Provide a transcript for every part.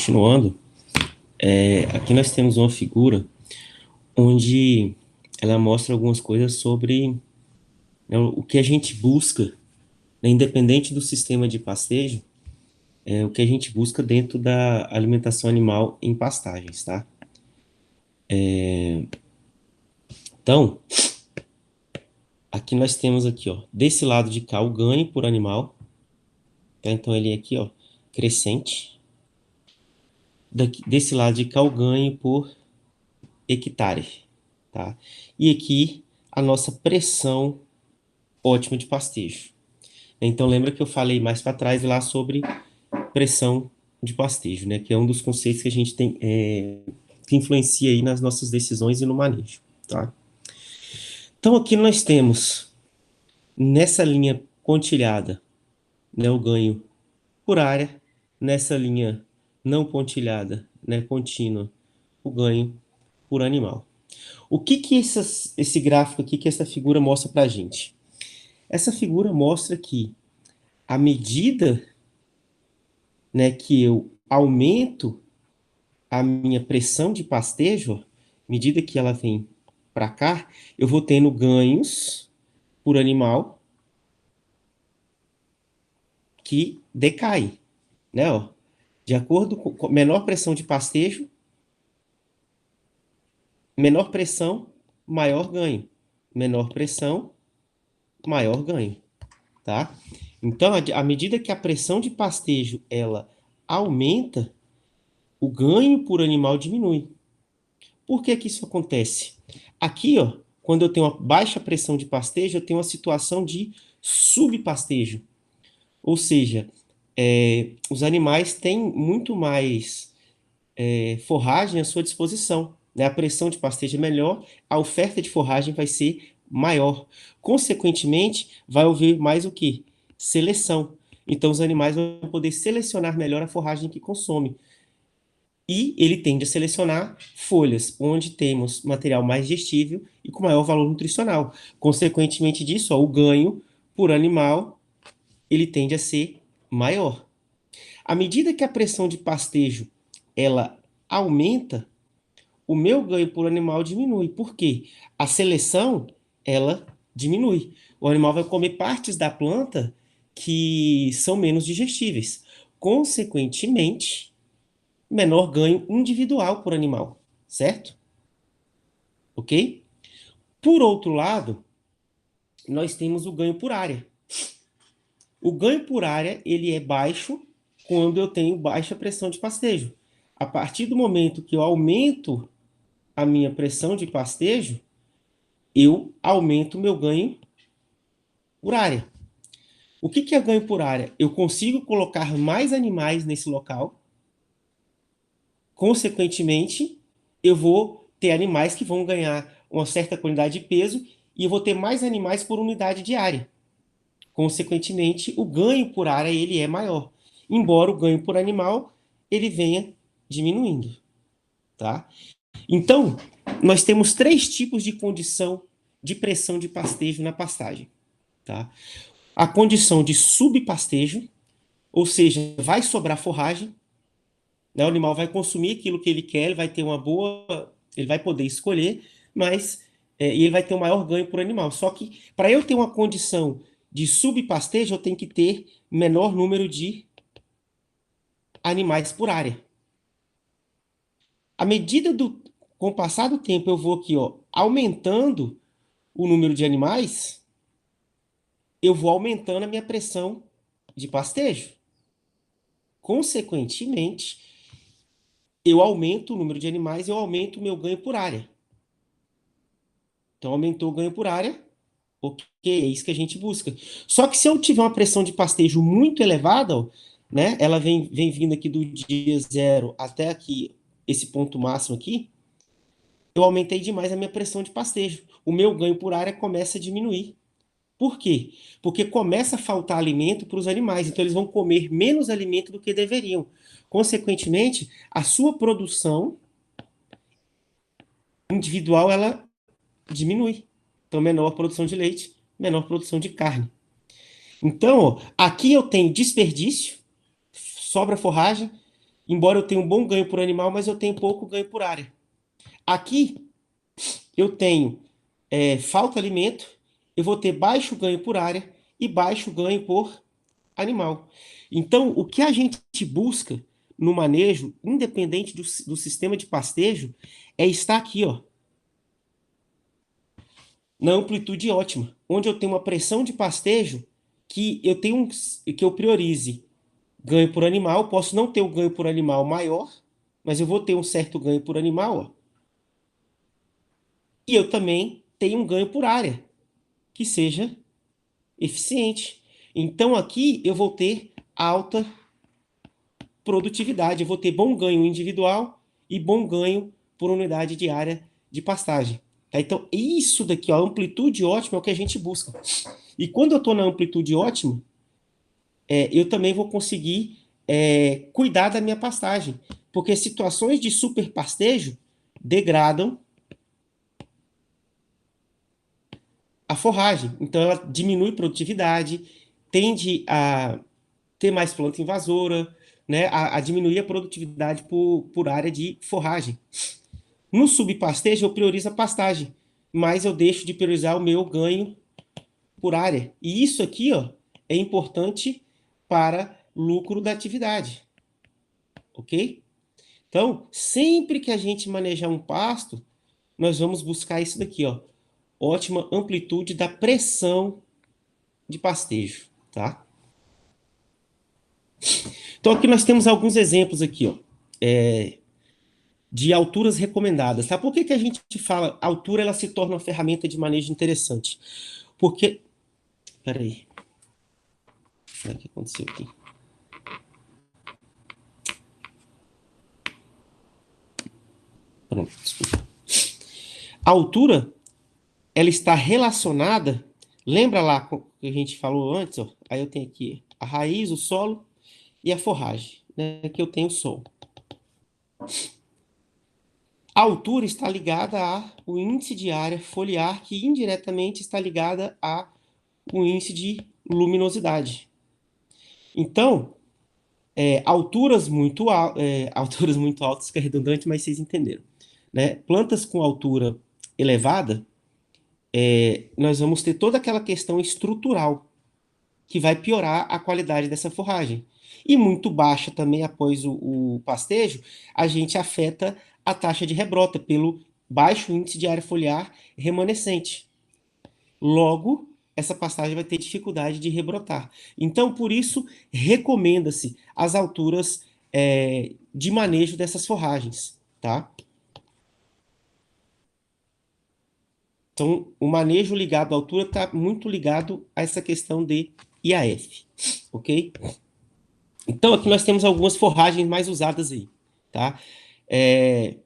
continuando, aqui nós temos uma figura onde ela mostra algumas coisas sobre, né, o que a gente busca, né, independente do sistema de pastejo, o que a gente busca dentro da alimentação animal em pastagens, tá? Então, aqui nós temos aqui, ó, desse lado de cá o ganho por animal, tá? Então ele é aqui, ó, crescente. Desse lado de cá o ganho por hectare, tá? E aqui a nossa pressão ótima de pastejo. Então lembra que eu falei mais para trás lá sobre pressão de pastejo, né? Que é um dos conceitos que a gente tem, que influencia aí nas nossas decisões e no manejo, tá? Então aqui nós temos, nessa linha pontilhada, né, o ganho por área, nessa linha não pontilhada, né, contínua, o ganho por animal. O que esse gráfico aqui, que essa figura mostra para a gente? Essa figura mostra que à medida, né, que eu aumento a minha pressão de pastejo, à medida que ela vem para cá, eu vou tendo ganhos por animal que decai, né? Ó, de acordo com menor pressão de pastejo, menor pressão, maior ganho. Menor pressão, maior ganho, tá? Então, à medida que a pressão de pastejo ela aumenta, o ganho por animal diminui. Por que que isso acontece? Aqui, ó, quando eu tenho uma baixa pressão de pastejo, eu tenho uma situação de subpastejo. Ou seja, os animais têm muito mais forragem à sua disposição, né? A pressão de pastejo é melhor, a oferta de forragem vai ser maior. Consequentemente, vai haver mais o quê? Seleção. Então, os animais vão poder selecionar melhor a forragem que consomem. E ele tende a selecionar folhas, onde temos material mais digestível e com maior valor nutricional. Consequentemente disso, ó, o ganho por animal ele tende a ser maior. À medida que a pressão de pastejo ela aumenta, o meu ganho por animal diminui. Por quê? A seleção ela diminui. O animal vai comer partes da planta que são menos digestíveis. Consequentemente, menor ganho individual por animal, certo? Ok? Por outro lado, nós temos o ganho por área. O ganho por área, ele é baixo quando eu tenho baixa pressão de pastejo. A partir do momento que eu aumento a minha pressão de pastejo, eu aumento o meu ganho por área. O que é ganho por área? Eu consigo colocar mais animais nesse local. Consequentemente, eu vou ter animais que vão ganhar uma certa quantidade de peso e eu vou ter mais animais por unidade de área. Consequentemente, o ganho por área ele é maior, embora o ganho por animal ele venha diminuindo, tá? Então, nós temos três tipos de condição de pressão de pastejo na pastagem, tá? A condição de subpastejo, ou seja, vai sobrar forragem, né? O animal vai consumir aquilo que ele quer, ele vai ter uma boa, ele vai poder escolher, mas e ele vai ter um maior ganho por animal. Só que para eu ter uma condição de subpastejo, eu tenho que ter menor número de animais por área. À medida com o passar do tempo, eu vou aqui, ó, aumentando o número de animais, eu vou aumentando a minha pressão de pastejo. Consequentemente, eu aumento o número de animais, eu aumento o meu ganho por área. Então, aumentou o ganho por área, ok, é isso que a gente busca. Só que se eu tiver uma pressão de pastejo muito elevada, ó, né, ela vem vindo aqui do dia zero até aqui, esse ponto máximo aqui, eu aumentei demais a minha pressão de pastejo. O meu ganho por área começa a diminuir. Por quê? Porque começa a faltar alimento para os animais, então eles vão comer menos alimento do que deveriam. Consequentemente, a sua produção individual ela diminui. Então, menor produção de leite, menor produção de carne. Então, ó, aqui eu tenho desperdício, sobra forragem, embora eu tenha um bom ganho por animal, mas eu tenho pouco ganho por área. Aqui, eu tenho falta de alimento, eu vou ter baixo ganho por área e baixo ganho por animal. Então, o que a gente busca no manejo, independente do sistema de pastejo, é estar aqui, ó, na amplitude ótima, onde eu tenho uma pressão de pastejo que eu priorize ganho por animal. Posso não ter o ganho por animal maior, mas eu vou ter um certo ganho por animal, ó, e eu também tenho um ganho por área que seja eficiente. Então aqui eu vou ter alta produtividade, eu vou ter bom ganho individual e bom ganho por unidade de área de pastagem. Tá? Então isso daqui, ó, a amplitude ótima é o que a gente busca. E quando eu estou na amplitude ótima, eu também vou conseguir cuidar da minha pastagem, porque situações de superpastejo degradam a forragem. Então ela diminui produtividade, tende a ter mais planta invasora, né, a diminuir a produtividade por área de forragem. No subpastejo, eu priorizo a pastagem, mas eu deixo de priorizar o meu ganho por área. E isso aqui, ó, é importante para lucro da atividade, ok? Então, sempre que a gente manejar um pasto, nós vamos buscar isso daqui, ó, ótima amplitude da pressão de pastejo, tá? Então, aqui nós temos alguns exemplos aqui, ó, de alturas recomendadas, tá? Por que que a gente fala altura, ela se torna uma ferramenta de manejo interessante? Porque, peraí, o que aconteceu aqui? Pronto, desculpa. A altura, ela está relacionada, lembra lá que a gente falou antes, ó? Aí eu tenho aqui a raiz, o solo e a forragem, né? Aqui eu tenho o sol. A altura está ligada ao índice de área foliar, que indiretamente está ligada ao índice de luminosidade. Então, alturas muito altas, que é redundante, mas vocês entenderam, né? Plantas com altura elevada, nós vamos ter toda aquela questão estrutural que vai piorar a qualidade dessa forragem. E muito baixa também após o pastejo, a gente afeta a taxa de rebrota pelo baixo índice de área foliar remanescente. Logo, essa pastagem vai ter dificuldade de rebrotar. Então, por isso, recomenda-se as alturas de manejo dessas forragens, tá? Então, o manejo ligado à altura está muito ligado a essa questão de IAF, ok? Então, aqui nós temos algumas forragens mais usadas aí, tá? É,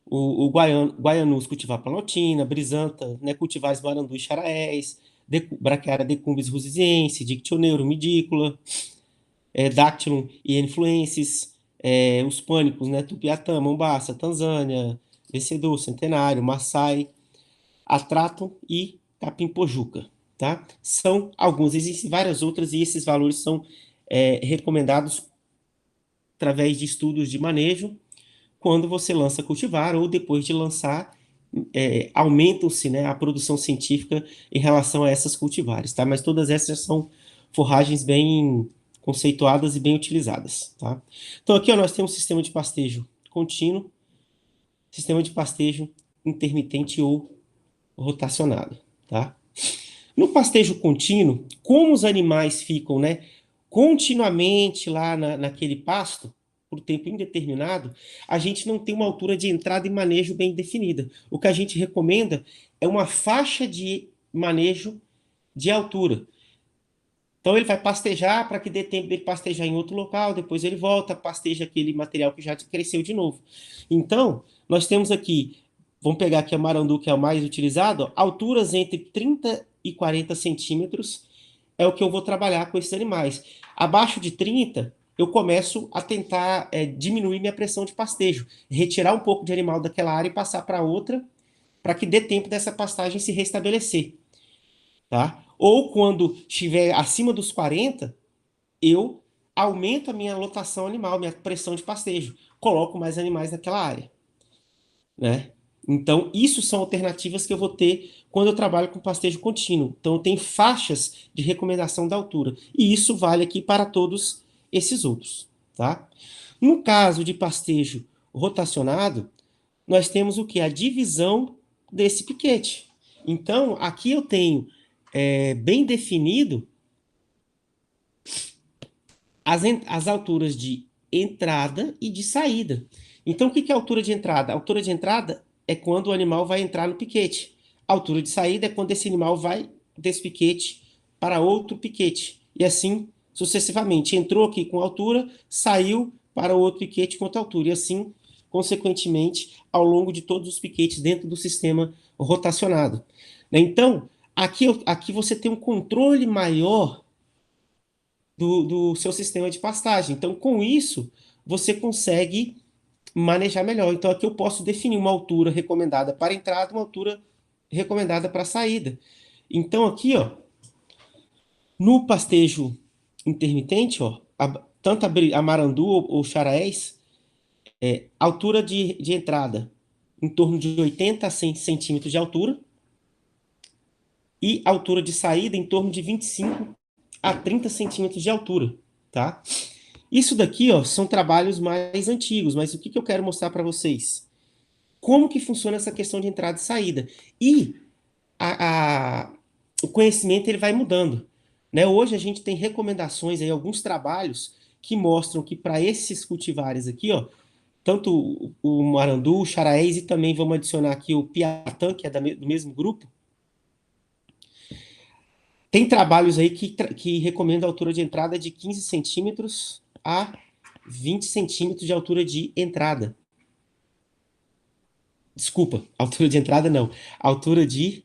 o Guaianus cultivar planaltina, Brisanta, né, cultivar esbarandu e charaés, Braquiária decumbens rusiziense, Dictioneuro midícula, Dactylum e influences, os pânicos, né, Tupiatã, Mombaça, Tanzânia, Vencedor, Centenário, Massai, Atrato e Capim-Pojuca, tá? São alguns, existem várias outras e esses valores são recomendados através de estudos de manejo quando você lança cultivar ou depois de lançar, aumentam-se, né, a produção científica em relação a essas cultivares, tá? Mas todas essas são forragens bem conceituadas e bem utilizadas, tá? Então aqui ó, nós temos sistema de pastejo contínuo, sistema de pastejo intermitente ou rotacionado, tá? No pastejo contínuo, como os animais ficam, né, continuamente lá naquele pasto, por tempo indeterminado, a gente não tem uma altura de entrada e manejo bem definida. O que a gente recomenda é uma faixa de manejo de altura. Então ele vai pastejar para que dê tempo dele pastejar em outro local, depois ele volta, pasteja aquele material que já cresceu de novo. Então, nós temos aqui, vamos pegar aqui a marandu, que é o mais utilizado, ó, alturas entre 30 e 40 centímetros é o que eu vou trabalhar com esses animais. Abaixo de 30, eu começo a tentar diminuir minha pressão de pastejo, retirar um pouco de animal daquela área e passar para outra, para que dê tempo dessa pastagem se restabelecer, tá? Ou quando estiver acima dos 40, eu aumento a minha lotação animal, minha pressão de pastejo, coloco mais animais naquela área, né? Então, isso são alternativas que eu vou ter quando eu trabalho com pastejo contínuo. Então, eu tenho faixas de recomendação da altura. E isso vale aqui para todos esses outros, tá? No caso de pastejo rotacionado, nós temos o que? A divisão desse piquete. Então, aqui eu tenho bem definido as alturas de entrada e de saída. Então, o que é a altura de entrada? A altura de entrada é quando o animal vai entrar no piquete. A altura de saída é quando esse animal vai desse piquete para outro piquete. E assim sucessivamente. Entrou aqui com altura, saiu para outro piquete com outra altura. E assim, consequentemente, ao longo de todos os piquetes dentro do sistema rotacionado. Então, aqui você tem um controle maior do seu sistema de pastagem. Então, com isso, você consegue manejar melhor. Então, aqui eu posso definir uma altura recomendada para entrada, uma altura recomendada para saída. Então, aqui, ó, no pastejo intermitente, ó, tanto a marandu ou charaés, altura de entrada em torno de 80 a 100 centímetros de altura e altura de saída em torno de 25 a 30 centímetros de altura, tá? Isso daqui, ó, são trabalhos mais antigos, mas o que eu quero mostrar para vocês? Como que funciona essa questão de entrada e saída? E o conhecimento ele vai mudando, né? Hoje a gente tem recomendações aí, alguns trabalhos que mostram que para esses cultivares aqui, ó, tanto o marandu, o charaés e também vamos adicionar aqui o piatã, que é do mesmo grupo, tem trabalhos aí que recomendam a altura de entrada de 15 centímetros a 20 centímetros de altura de entrada. Desculpa, altura de entrada não. Altura de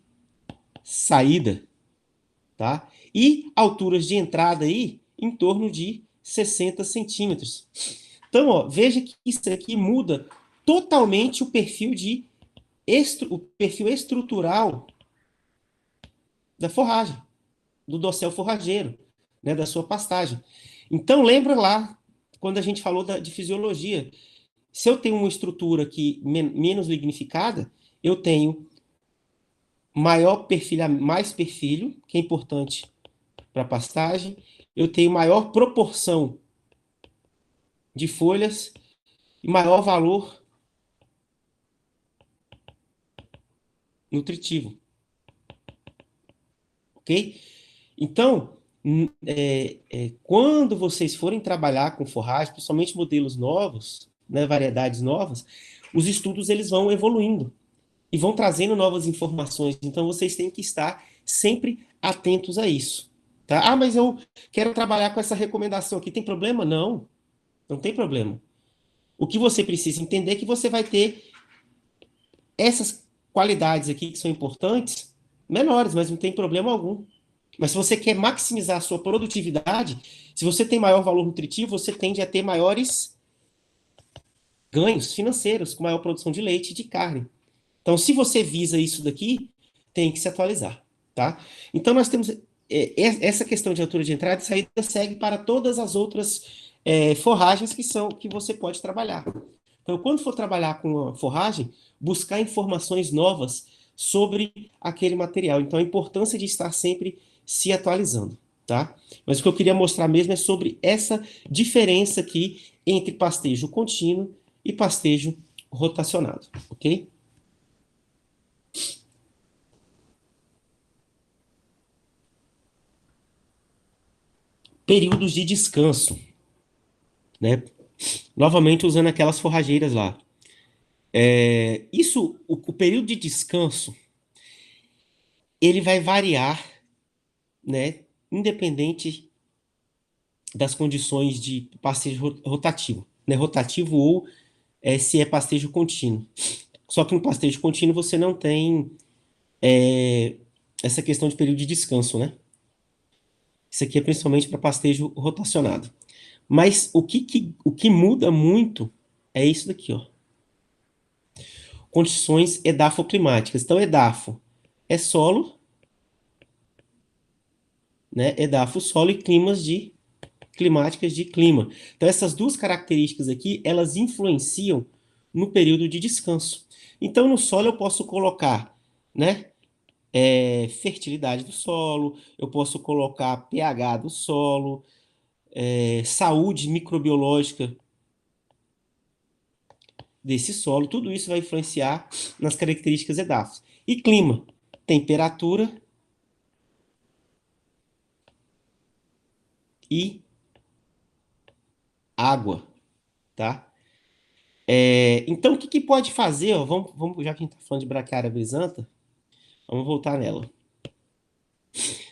saída, tá? E alturas de entrada aí em torno de 60 centímetros. Então, ó, veja que isso aqui muda totalmente o perfil estrutural da forragem, do dossel forrageiro, né, da sua pastagem. Então, lembra lá, quando a gente falou de fisiologia, se eu tenho uma estrutura aqui menos lignificada, eu tenho mais perfilho, que é importante para pastagem, eu tenho maior proporção de folhas e maior valor nutritivo, ok? Então, quando vocês forem trabalhar com forragem, principalmente modelos novos, né, variedades novas, os estudos eles vão evoluindo e vão trazendo novas informações. Então, vocês têm que estar sempre atentos a isso. Tá? Ah, mas eu quero trabalhar com essa recomendação aqui. Tem problema? Não, não tem problema. O que você precisa entender é que você vai ter essas qualidades aqui que são importantes, menores, mas não tem problema algum. Mas se você quer maximizar a sua produtividade, se você tem maior valor nutritivo, você tende a ter maiores ganhos financeiros, com maior produção de leite e de carne. Então, se você visa isso daqui, tem que se atualizar, tá? Então, nós temos essa questão de altura de entrada e saída segue para todas as outras forragens que você pode trabalhar. Então, quando for trabalhar com a forragem, buscar informações novas sobre aquele material. Então, a importância de estar sempre se atualizando, tá? Mas o que eu queria mostrar mesmo é sobre essa diferença aqui entre pastejo contínuo e pastejo rotacionado, ok? Períodos de descanso, né? Novamente usando aquelas forrageiras lá. O período de descanso, ele vai variar, né? Independente das condições de pastejo rotativo, né? Rotativo ou se é pastejo contínuo. Só que no pastejo contínuo você não tem essa questão de período de descanso, né? Isso aqui é principalmente para pastejo rotacionado. Mas o que muda muito é isso daqui, ó. Condições edafoclimáticas. Então, edafo é solo, né? Edafo, solo e climas de climáticas de clima. Então, essas duas características aqui, elas influenciam no período de descanso. Então, no solo eu posso colocar, né, fertilidade do solo, eu posso colocar pH do solo, saúde microbiológica desse solo, tudo isso vai influenciar nas características edáficas. E clima, temperatura e água, tá? Então, o que, que pode fazer? Ó, já que a gente está falando de braquiária brisanta, vamos voltar nela.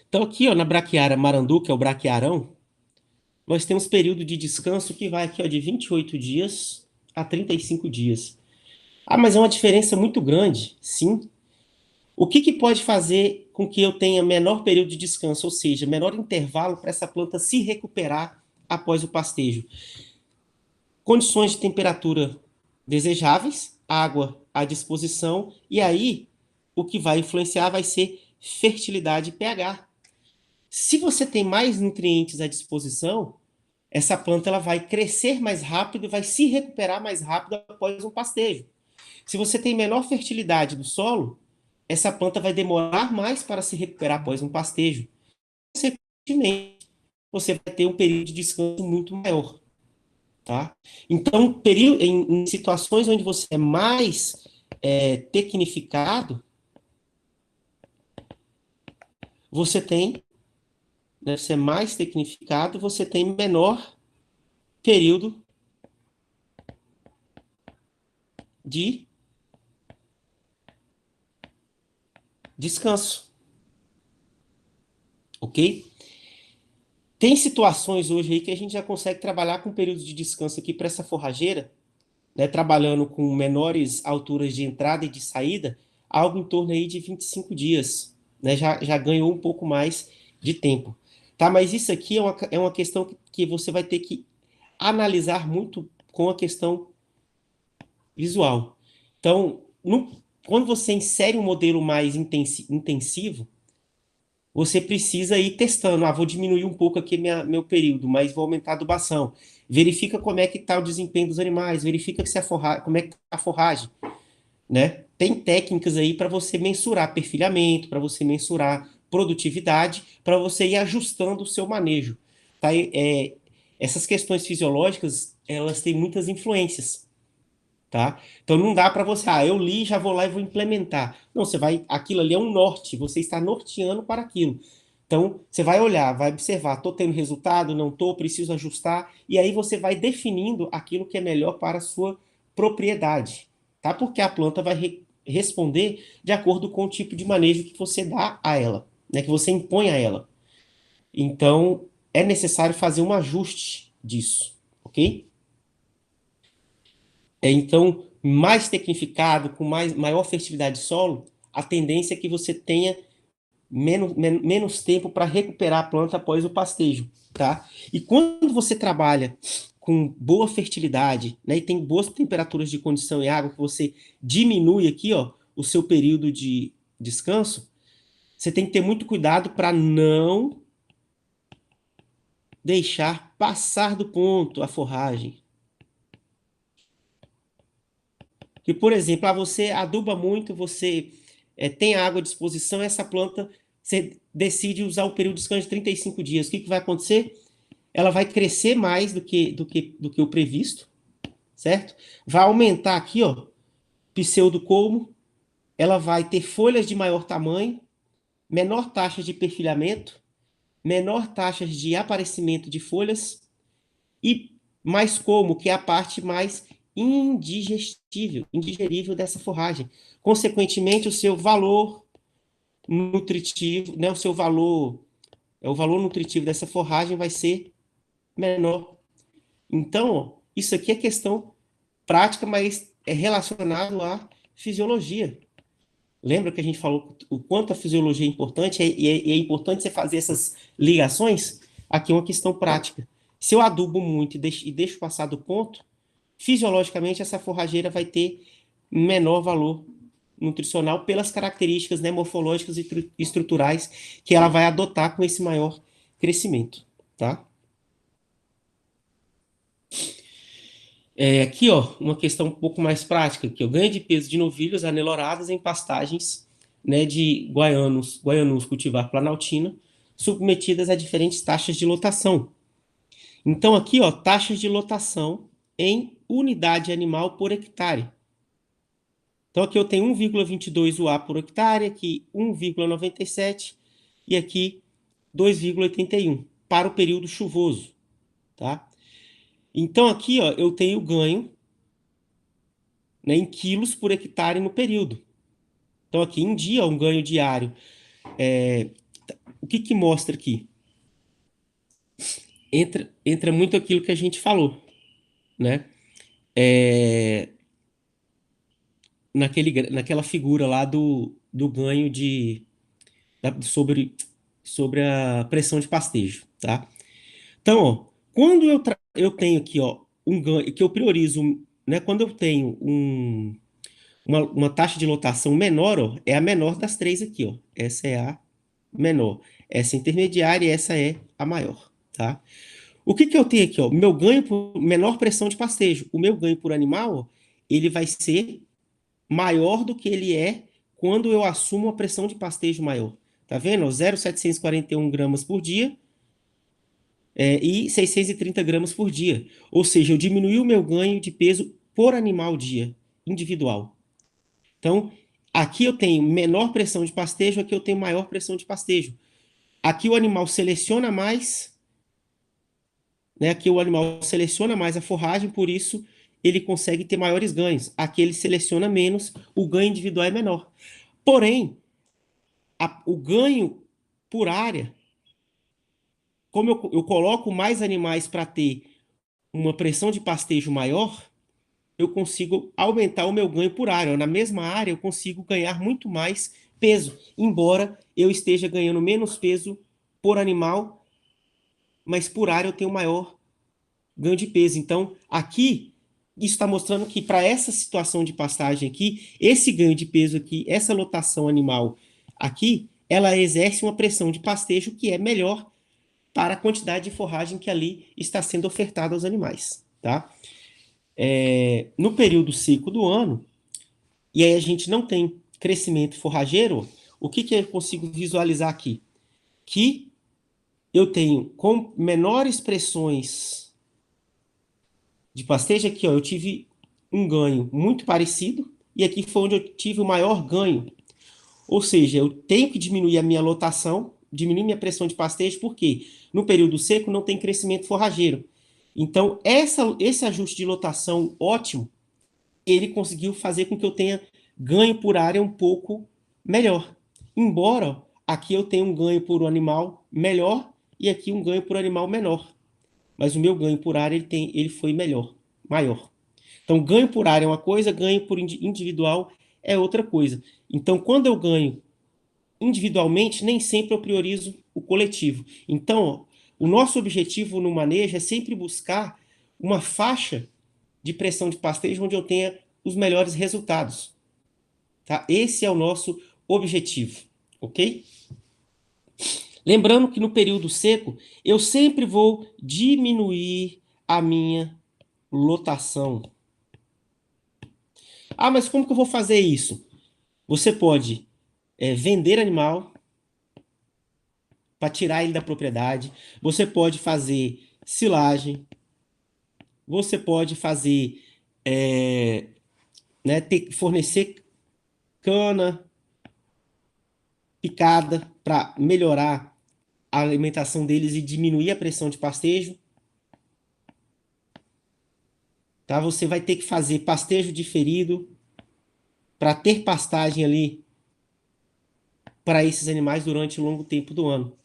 Então, aqui ó, na braquiária marandu, que é o braquiarão, nós temos período de descanso que vai aqui ó, de 28 dias a 35 dias. Ah, mas é uma diferença muito grande, sim. O que, que pode fazer com que eu tenha menor período de descanso, ou seja, menor intervalo para essa planta se recuperar após o pastejo? Condições de temperatura desejáveis, água à disposição, e aí o que vai influenciar vai ser fertilidade e pH. Se você tem mais nutrientes à disposição, essa planta ela vai crescer mais rápido e vai se recuperar mais rápido após um pastejo. Se você tem menor fertilidade do solo, essa planta vai demorar mais para se recuperar após um pastejo. Consequentemente, você vai ter um período de descanso muito maior. Tá? Então, em situações onde você é mais tecnificado, você tem, né, você é mais tecnificado, você tem menor período de descanso, ok? Tem situações hoje aí que a gente já consegue trabalhar com períodos de descanso aqui para essa forrageira, né, trabalhando com menores alturas de entrada e de saída, algo em torno aí de 25 dias, né, já ganhou um pouco mais de tempo. Tá, mas isso aqui é uma questão que você vai ter que analisar muito com a questão visual. Então, quando você insere um modelo mais intensivo, você precisa ir testando. Ah, vou diminuir um pouco aqui meu período, mas vou aumentar a adubação. Verifica como é que está o desempenho dos animais, verifica se como é que está a forragem, né? Tem técnicas aí para você mensurar perfilhamento, para você mensurar produtividade, para você ir ajustando o seu manejo. Tá? Essas questões fisiológicas, elas têm muitas influências. Tá? Então não dá para você, eu li, já vou lá e vou implementar. Não, aquilo ali é um norte, você está norteando para aquilo. Então você vai olhar, vai observar, estou tendo resultado, não estou, preciso ajustar, e aí você vai definindo aquilo que é melhor para a sua propriedade, tá? Porque a planta vai responder de acordo com o tipo de manejo que você dá a ela, né? Que você impõe a ela. Então é necessário fazer um ajuste disso, ok? Então, mais tecnificado, com maior fertilidade de solo, a tendência é que você tenha menos tempo para recuperar a planta após o pastejo, tá? E quando você trabalha com boa fertilidade, né, e tem boas temperaturas de condição e água, que você diminui aqui, ó, o seu período de descanso, você tem que ter muito cuidado para não deixar passar do ponto a forragem. Que, por exemplo, você aduba muito, você tem água à disposição, essa planta, você decide usar o período de descanso de 35 dias. O que, que vai acontecer? Ela vai crescer mais do que o previsto, certo? Vai aumentar aqui, ó, pseudocolmo, ela vai ter folhas de maior tamanho, menor taxa de perfilhamento, menor taxa de aparecimento de folhas e mais como, que é a parte mais indigerível dessa forragem. Consequentemente, o seu valor nutritivo, né, o valor nutritivo dessa forragem vai ser menor. Então, ó, isso aqui é questão prática, mas é relacionado à fisiologia. Lembra que a gente falou o quanto a fisiologia é importante e é importante você fazer essas ligações? Aqui é uma questão prática. Se eu adubo muito e deixo passar do ponto, fisiologicamente essa forrageira vai ter menor valor nutricional pelas características, né, morfológicas e estruturais que ela vai adotar com esse maior crescimento, tá? Aqui, ó, uma questão um pouco mais prática, que eu ganho de peso de novilhas aneloradas em pastagens, né, de guaianus cultivar planaltina, submetidas a diferentes taxas de lotação. Então, aqui, ó, taxas de lotação em unidade animal por hectare. Então, aqui eu tenho 1,22 UA por hectare, aqui 1,97 e aqui 2,81 para o período chuvoso, tá? Então, aqui, ó, eu tenho ganho, né, em quilos por hectare no período. Então, aqui em dia, um ganho diário. O que que mostra aqui? Entra muito aquilo que a gente falou, né? É, naquela figura lá do ganho sobre a pressão de pastejo, tá? Então, ó, quando eu tenho aqui, ó, um ganho que eu priorizo, né? Quando eu tenho uma taxa de lotação menor, ó, é a menor das três aqui, ó. Essa é a menor, essa é intermediária e essa é a maior, tá? O que que eu tenho aqui, ó? Meu ganho por menor pressão de pastejo. O meu ganho por animal, ó, ele vai ser maior do que ele é quando eu assumo uma pressão de pastejo maior. Tá vendo? 0,741 gramas por dia e 630 gramas por dia. Ou seja, eu diminui o meu ganho de peso por animal dia, individual. Então, aqui eu tenho menor pressão de pastejo, aqui eu tenho maior pressão de pastejo. Aqui o animal seleciona mais, né? Aqui o animal seleciona mais a forragem, por isso ele consegue ter maiores ganhos. Aqui ele seleciona menos, o ganho individual é menor. Porém, o ganho por área, como eu coloco mais animais para ter uma pressão de pastejo maior, eu consigo aumentar o meu ganho por área. Na mesma área, eu consigo ganhar muito mais peso, embora eu esteja ganhando menos peso por animal, mas por área eu tenho maior ganho de peso. Então, aqui, isso está mostrando que para essa situação de pastagem aqui, esse ganho de peso aqui, essa lotação animal aqui, ela exerce uma pressão de pastejo que é melhor para a quantidade de forragem que ali está sendo ofertada aos animais, tá? No período seco do ano, e aí a gente não tem crescimento forrageiro, o que que eu consigo visualizar aqui? Que eu tenho com menores pressões de pastejo aqui, ó, eu tive um ganho muito parecido, e aqui foi onde eu tive o maior ganho. Ou seja, eu tenho que diminuir a minha lotação, diminuir minha pressão de pastejo, porque no período seco não tem crescimento forrageiro. Então, esse ajuste de lotação ótimo, ele conseguiu fazer com que eu tenha ganho por área um pouco melhor. Embora aqui eu tenha um ganho por animal melhor e aqui um ganho por animal menor. Mas o meu ganho por área ele foi melhor, maior. Então, ganho por área é uma coisa, ganho por individual é outra coisa. Então, quando eu ganho individualmente, nem sempre eu priorizo o coletivo. Então, ó, o nosso objetivo no manejo é sempre buscar uma faixa de pressão de pastejo onde eu tenha os melhores resultados. Tá? Esse é o nosso objetivo, ok? Lembrando que no período seco, eu sempre vou diminuir a minha lotação. Ah, mas como que eu vou fazer isso? Você pode vender animal para tirar ele da propriedade. Você pode fazer silagem. Você pode fazer, né, fornecer cana picada para melhorar a alimentação deles e diminuir a pressão de pastejo. Tá? Você vai ter que fazer pastejo diferido para ter pastagem ali para esses animais durante um longo tempo do ano.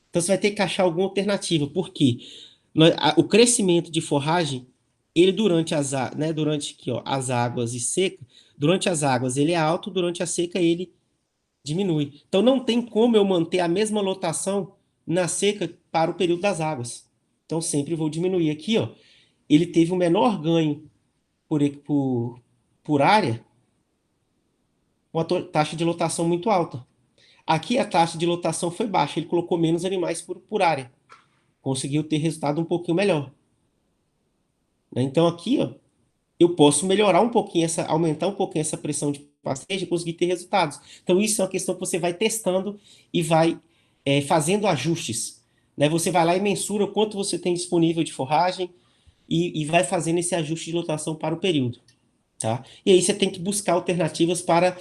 Então você vai ter que achar alguma alternativa. Por quê? O crescimento de forragem, ele durante aqui, ó, as águas e seca, durante as águas ele é alto, durante a seca ele diminui. Então não tem como eu manter a mesma lotação na seca para o período das águas. Então sempre vou diminuir aqui, ó. Ele teve um menor ganho por área, uma taxa de lotação muito alta. Aqui a taxa de lotação foi baixa, ele colocou menos animais por área. Conseguiu ter resultado um pouquinho melhor. Né? Então aqui, ó, eu posso melhorar um pouquinho aumentar um pouquinho essa pressão de pastejo e conseguir ter resultados. Então, isso é uma questão que você vai testando e vai fazendo ajustes, né? Você vai lá e mensura o quanto você tem disponível de forragem e vai fazendo esse ajuste de lotação para o período, tá? E aí você tem que buscar alternativas para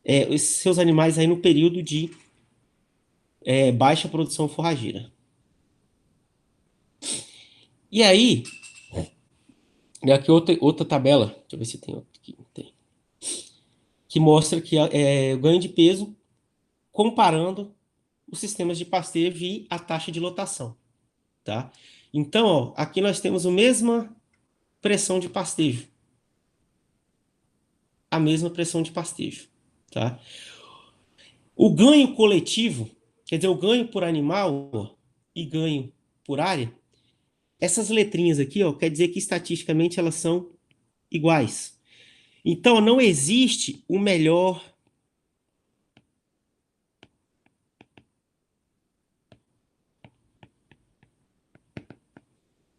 esses seus animais aí no período de baixa produção forrageira. E aí, aqui outra tabela, deixa eu ver se tem outra aqui. Tem, que mostra que o ganho de peso comparando os sistemas de pastejo e a taxa de lotação, tá? Então, ó, aqui nós temos a mesma pressão de pastejo, a mesma pressão de pastejo, tá? O ganho coletivo, quer dizer, o ganho por animal ó, e ganho por área, essas letrinhas aqui, ó, quer dizer que estatisticamente elas são iguais. Então, não existe o melhor.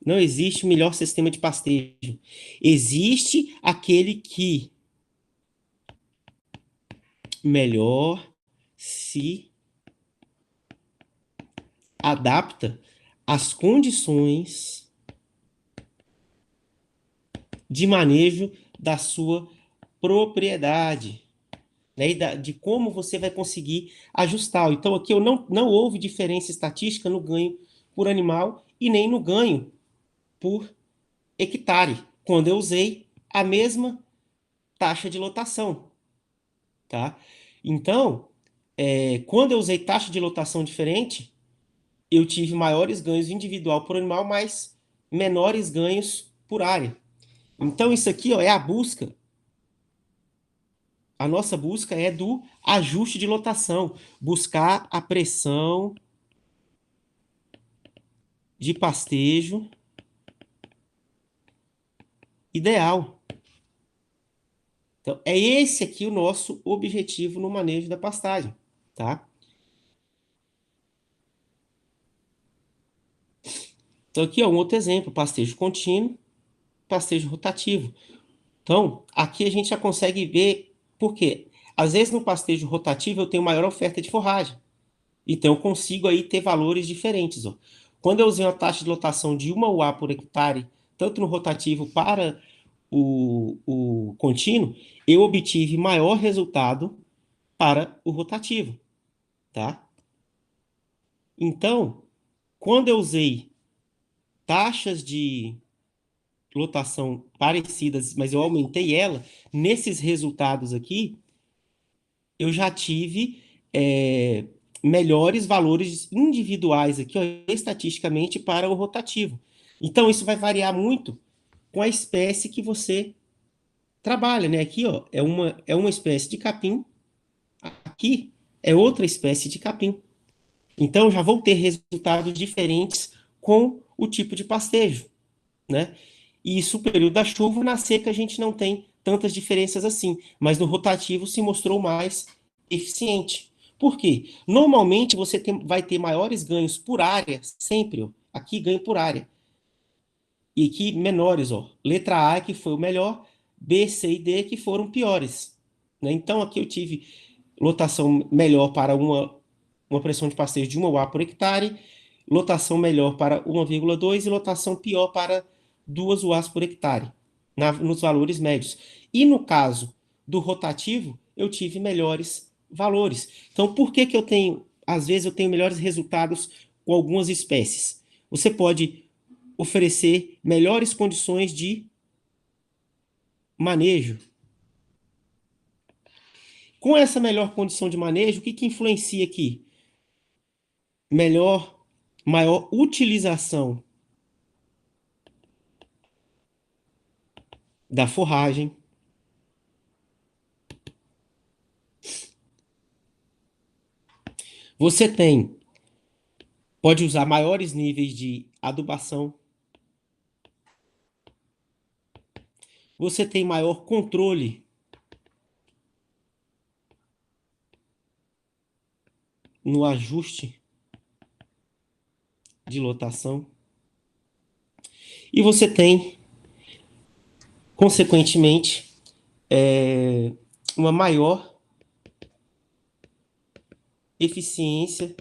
Não existe o melhor sistema de pastejo. Existe aquele que melhor se adapta às condições de manejo da sua propriedade, né, de como você vai conseguir ajustar. Então, aqui não houve diferença estatística no ganho por animal e nem no ganho por hectare, quando eu usei a mesma taxa de lotação, tá? Então, quando eu usei taxa de lotação diferente, eu tive maiores ganhos individual por animal, mas menores ganhos por área. Então, isso aqui ó, é a busca. A nossa busca é do ajuste de lotação, buscar a pressão de pastejo ideal. Então, é esse aqui o nosso objetivo no manejo da pastagem, tá? Então, aqui é um outro exemplo: pastejo contínuo, pastejo rotativo. Então, aqui a gente já consegue ver por quê. Às vezes no pastejo rotativo eu tenho maior oferta de forragem. Então eu consigo aí ter valores diferentes. Ó. Quando eu usei uma taxa de lotação de 1 UA por hectare, tanto no rotativo para o contínuo, eu obtive maior resultado para o rotativo, tá? Então, quando eu usei taxas de lotação parecidas, mas eu aumentei ela, nesses resultados aqui, eu já tive melhores valores individuais aqui, ó, estatisticamente, para o rotativo. Então, isso vai variar muito com a espécie que você trabalha, né? Aqui, ó, é uma espécie de capim, aqui é outra espécie de capim. Então, já vou ter resultados diferentes com o tipo de pastejo, né? E isso, o período da chuva, na seca a gente não tem tantas diferenças assim, mas no rotativo se mostrou mais eficiente. Por quê? Normalmente você vai ter maiores ganhos por área, sempre, ó. Aqui ganho por área. E aqui menores, ó. Letra A que foi o melhor, B, C e D que foram piores. Né? Então aqui eu tive lotação melhor para uma pressão de pastejo de 1 UA por hectare, lotação melhor para 1,2 e lotação pior para 2 UAs por hectare, nos valores médios. E no caso do rotativo, eu tive melhores valores. Então, por que que às vezes eu tenho melhores resultados com algumas espécies? Você pode oferecer melhores condições de manejo. Com essa melhor condição de manejo, o que que influencia aqui? Maior utilização da forragem. Você pode usar maiores níveis de adubação. Você tem maior controle no ajuste de lotação. E você tem consequentemente, uma maior eficiência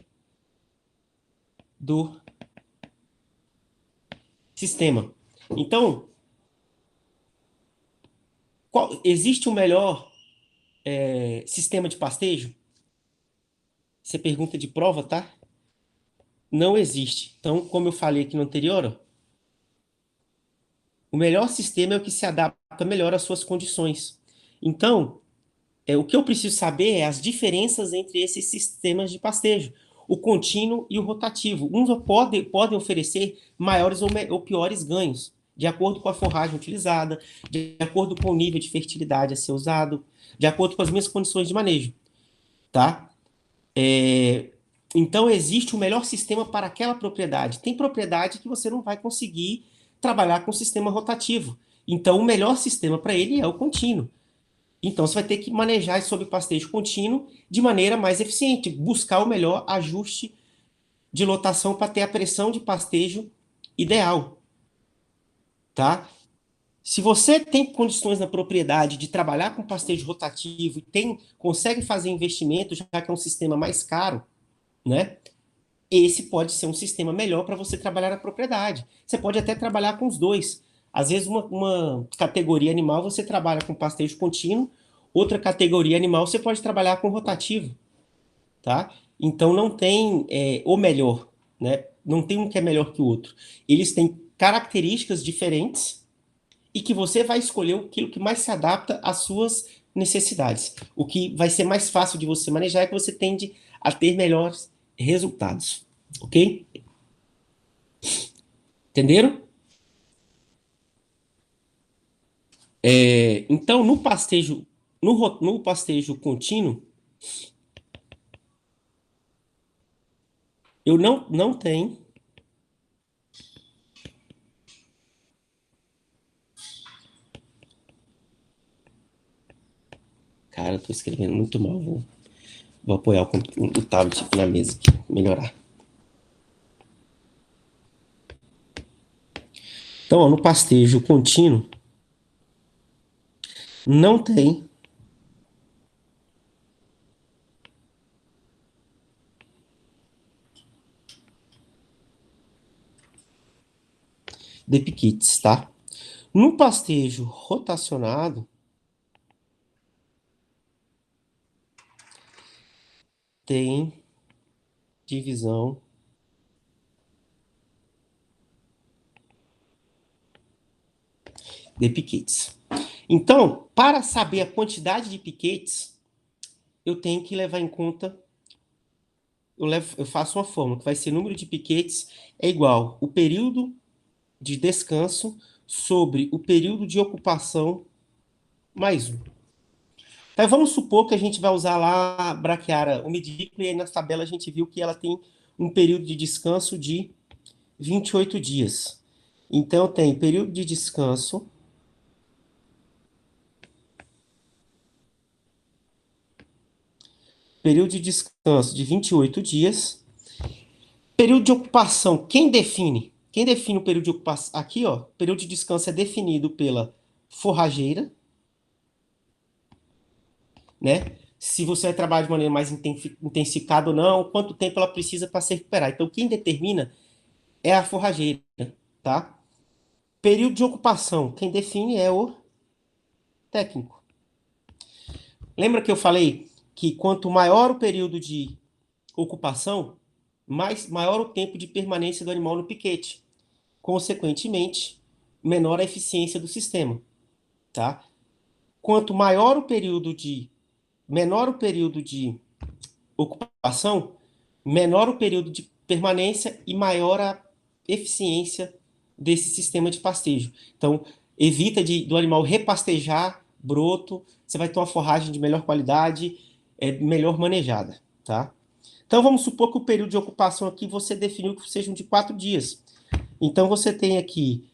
do sistema. Então, existe um melhor sistema de pastejo? Isso é pergunta de prova, tá? Não existe. Então, como eu falei aqui no anterior, ó, o melhor sistema é o que se adapta melhor às suas condições. Então, o que eu preciso saber é as diferenças entre esses sistemas de pastejo, o contínuo e o rotativo. Uns podem oferecer maiores ou piores ganhos, de acordo com a forragem utilizada, de acordo com o nível de fertilidade a ser usado, de acordo com as minhas condições de manejo, tá? Então, existe o melhor sistema para aquela propriedade. Tem propriedade que você não vai conseguir trabalhar com sistema rotativo. Então, o melhor sistema para ele é o contínuo. Então, você vai ter que manejar sob pastejo contínuo de maneira mais eficiente, buscar o melhor ajuste de lotação para ter a pressão de pastejo ideal, tá? Se você tem condições na propriedade de trabalhar com pastejo rotativo e consegue fazer investimento, já que é um sistema mais caro, né? Esse pode ser um sistema melhor para você trabalhar na propriedade. Você pode até trabalhar com os dois. Às vezes, uma categoria animal você trabalha com pastejo contínuo, outra categoria animal você pode trabalhar com rotativo, tá? Então, não tem o melhor, né? Não tem um que é melhor que o outro. Eles têm características diferentes e que você vai escolher aquilo que mais se adapta às suas necessidades. O que vai ser mais fácil de você manejar é que você tende a ter melhores resultados. Ok? Entenderam? Então, no pastejo contínuo, eu não tenho. Cara, eu tô escrevendo muito mal. Vou apoiar o tablet aqui na mesa aqui, melhorar. Então, ó, no pastejo contínuo, não tem DP kits, tá? No pastejo rotacionado, tem divisão de piquetes. Então, para saber a quantidade de piquetes, eu tenho que levar em conta, eu faço uma fórmula, que vai ser número de piquetes é igual o período de descanso sobre o período de ocupação mais um. Então, vamos supor que a gente vai usar lá a braquiária umidícola e aí nas tabelas a gente viu que ela tem um período de descanso de 28 dias. Então, tem período de descanso de 28 dias. Período de ocupação, quem define? Quem define o período de ocupação? Aqui, ó, período de descanso é definido pela forrageira, né? Se você vai trabalhar de maneira mais intensificada ou não, quanto tempo ela precisa para se recuperar. Então, quem determina é a forrageira, tá? Período de ocupação, quem define é o técnico. Lembra que eu falei que quanto maior o período de ocupação, maior o tempo de permanência do animal no piquete. Consequentemente, menor a eficiência do sistema, tá? Quanto menor o período de ocupação, menor o período de permanência e maior a eficiência desse sistema de pastejo. Então, evita do animal repastejar broto, você vai ter uma forragem de melhor qualidade, melhor manejada, tá? Então, vamos supor que o período de ocupação aqui você definiu que sejam de 4 dias. Então, você tem aqui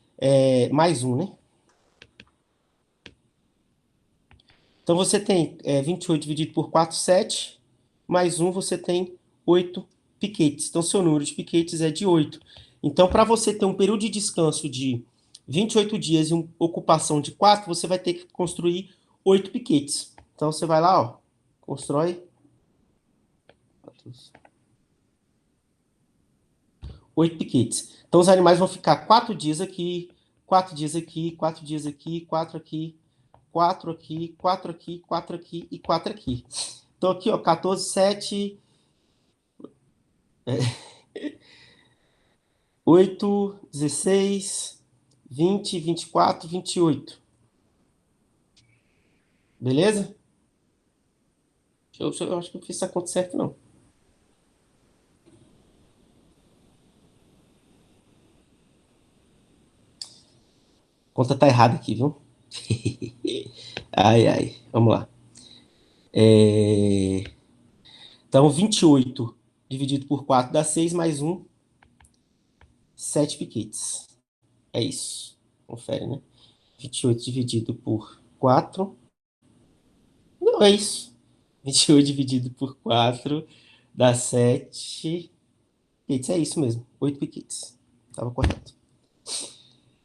mais um, né? Então, você tem 28 dividido por 4, 7. Mais um, você tem 8 piquetes. Então, seu número de piquetes é de 8. Então, para você ter um período de descanso de 28 dias e uma ocupação de 4, você vai ter que construir 8 piquetes. Então, você vai lá, ó, constrói 8 piquetes. Então, os animais vão ficar 4 dias aqui, 4 dias aqui, 4 dias aqui, 4 aqui, 4 aqui, 4 aqui, 4 aqui e 4 aqui. Então, aqui, ó, 14, 7, 8, 16, 20, 24, 28. Beleza? Eu acho que eu fiz essa conta certo, não. A conta tá errada aqui, viu? Ai, ai. Vamos lá. É... Então, 28 dividido por 4 dá 6 mais um, 7 piquetes. É isso. Confere, né? 28 dividido por 4. Não, é isso. 28 dividido por 4 dá 7 piquetes. É isso mesmo. 8 piquetes. Estava correto.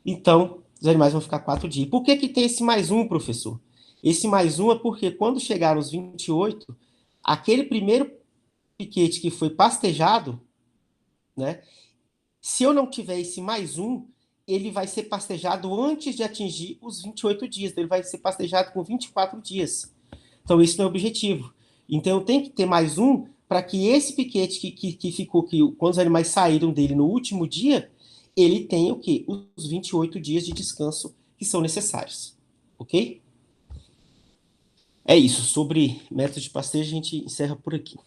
Então, os animais vão ficar 4 dias. Por que que tem esse mais um, professor? Esse mais um é porque quando chegar os 28, aquele primeiro piquete que foi pastejado, né? Se eu não tiver esse mais um, ele vai ser pastejado antes de atingir os 28 dias. Então, ele vai ser pastejado com 24 dias. Então, isso não é o objetivo. Então, eu tenho que ter mais um para que esse piquete que ficou, que quando os animais saíram dele no último dia, ele tenha o quê? Os 28 dias de descanso que são necessários. Ok? É isso. Sobre método de pastejo, a gente encerra por aqui.